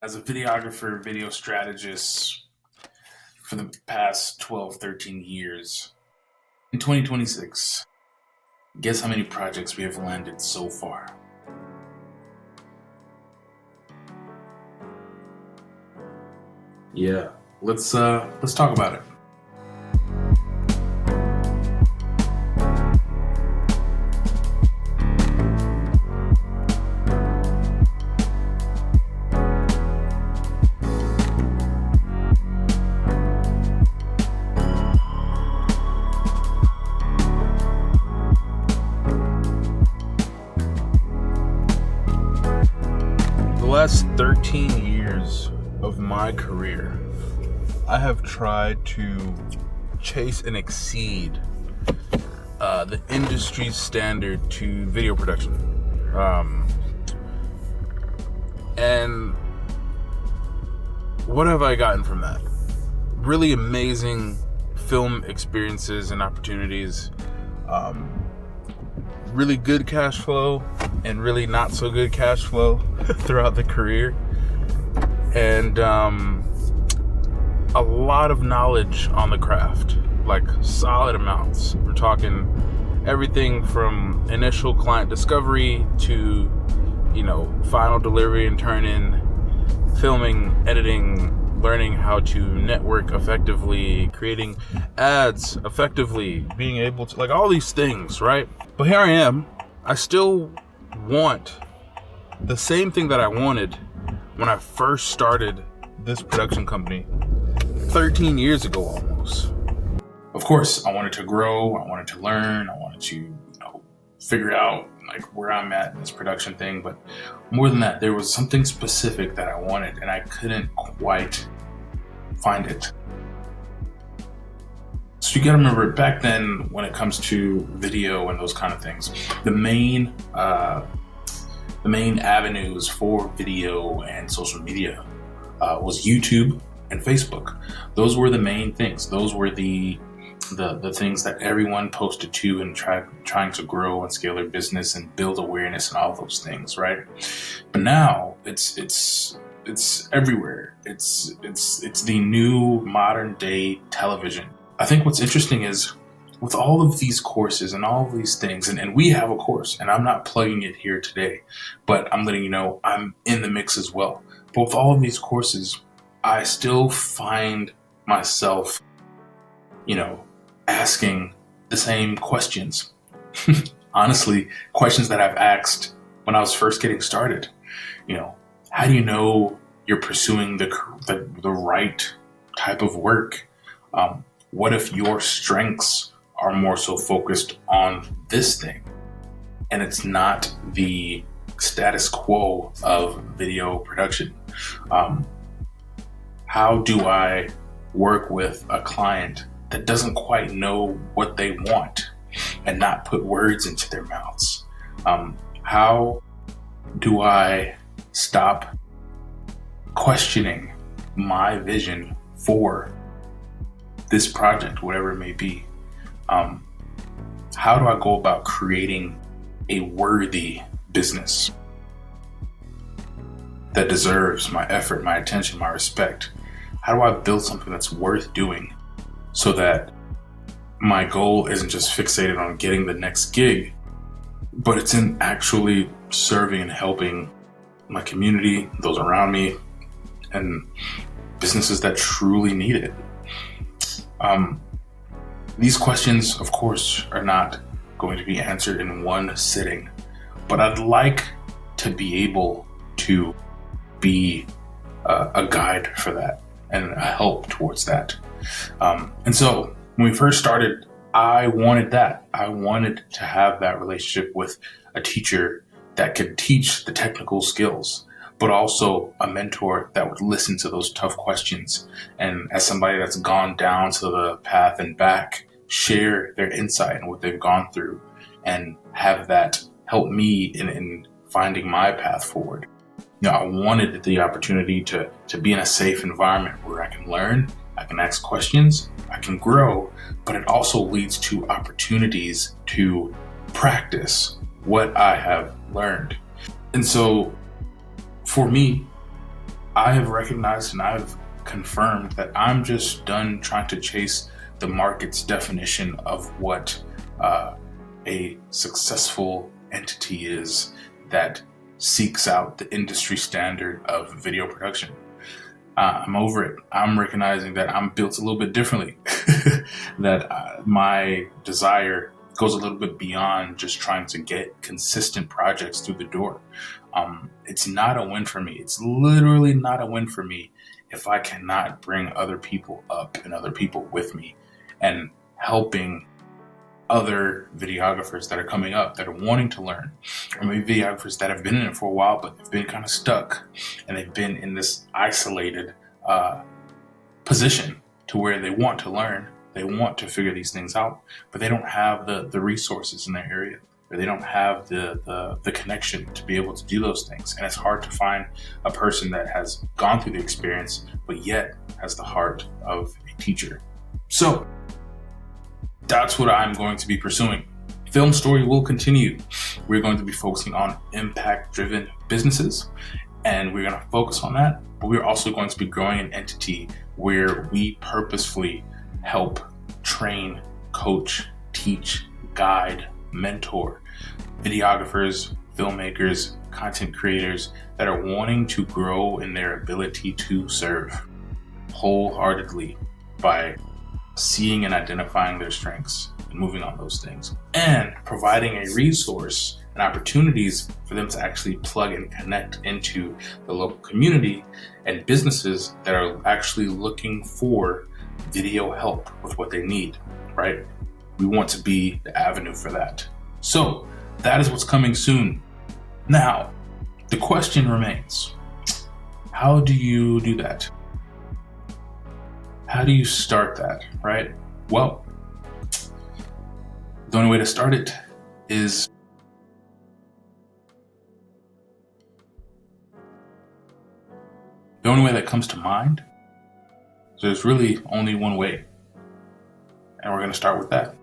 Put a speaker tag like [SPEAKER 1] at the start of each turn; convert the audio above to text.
[SPEAKER 1] As a videographer, video strategist for the past 12, 13 years, in 2026, guess how many projects we have landed so far? Yeah, let's talk about it. The last 13 years of my career, I have tried to chase and exceed the industry's standard to video production. And what have I gotten from that? Really amazing film experiences and opportunities. Really good cash flow and really not so good cash flow throughout the career. And a lot of knowledge on the craft, like solid amounts. We're talking everything from initial client discovery to, final delivery and turn in, filming, editing, learning how to network effectively, creating ads effectively, being able to, all these things, right? But here I am. I still want the same thing that I wanted when I first started this production company 13 years ago almost. Of course, I wanted to grow, I wanted to learn, I wanted to, figure out where I'm at in this production thing. But more than that, there was something specific that I wanted and I couldn't quite find it. So you gotta remember, back then, when it comes to video and those kind of things, the main avenues for video and social media was YouTube and Facebook. Those were the main things. Those were the things that everyone posted to and trying to grow and scale their business and build awareness and all those things, right? But now it's everywhere. It's the new modern day television. I think what's interesting is, with all of these courses and all of these things, and we have a course, and I'm not plugging it here today, but I'm letting you know I'm in the mix as well. But with all of these courses, I still find myself, asking the same questions. Honestly, questions that I've asked when I was first getting started. How do you know you're pursuing the right type of work? What if your strengths are more so focused on this thing and it's not the status quo of video production? How do I work with a client that doesn't quite know what they want and not put words into their mouths? How do I stop questioning my vision for this project, whatever it may be? How do I go about creating a worthy business that deserves my effort, my attention, my respect? How do I build something that's worth doing so that my goal isn't just fixated on getting the next gig, but it's in actually serving and helping my community, those around me, and businesses that truly need it? These questions, of course, are not going to be answered in one sitting, but I'd like to be able to be a guide for that and a help towards that. And so when we first started, I wanted that. I wanted to have that relationship with a teacher that could teach the technical skills, but also a mentor that would listen to those tough questions. And as somebody that's gone down to the path and back, share their insight and what they've gone through and have that help me in finding my path forward. I wanted the opportunity to be in a safe environment where I can learn, I can ask questions, I can grow, but it also leads to opportunities to practice what I have learned. And so for me, I have recognized and I've confirmed that I'm just done trying to chase the market's definition of what a successful entity is that seeks out the industry standard of video production. I'm over it. I'm recognizing that I'm built a little bit differently, that my desire goes a little bit beyond just trying to get consistent projects through the door. It's not a win for me. It's literally not a win for me if I cannot bring other people up and other people with me and helping other videographers that are coming up, that are wanting to learn, or maybe videographers that have been in it for a while but they've been kind of stuck and they've been in this isolated position to where they want to learn, they want to figure these things out, but they don't have the resources in their area, or they don't have the connection to be able to do those things. And it's hard to find a person that has gone through the experience but yet has the heart of a teacher. So that's what I'm going to be pursuing. Film Story will continue. We're going to be focusing on impact-driven businesses, and we're going to focus on that. But we're also going to be growing an entity where we purposefully help train, coach, teach, guide, mentor videographers, filmmakers, content creators that are wanting to grow in their ability to serve wholeheartedly by seeing and identifying their strengths and moving on those things, and providing a resource and opportunities for them to actually plug and connect into the local community and businesses that are actually looking for video help with what they need, right? We want to be the avenue for that. So that is what's coming soon. Now, the question remains, how do you do that? How do you start that, right? Well, the only way to start it is the only way that comes to mind. So there's really only one way, and we're going to start with that.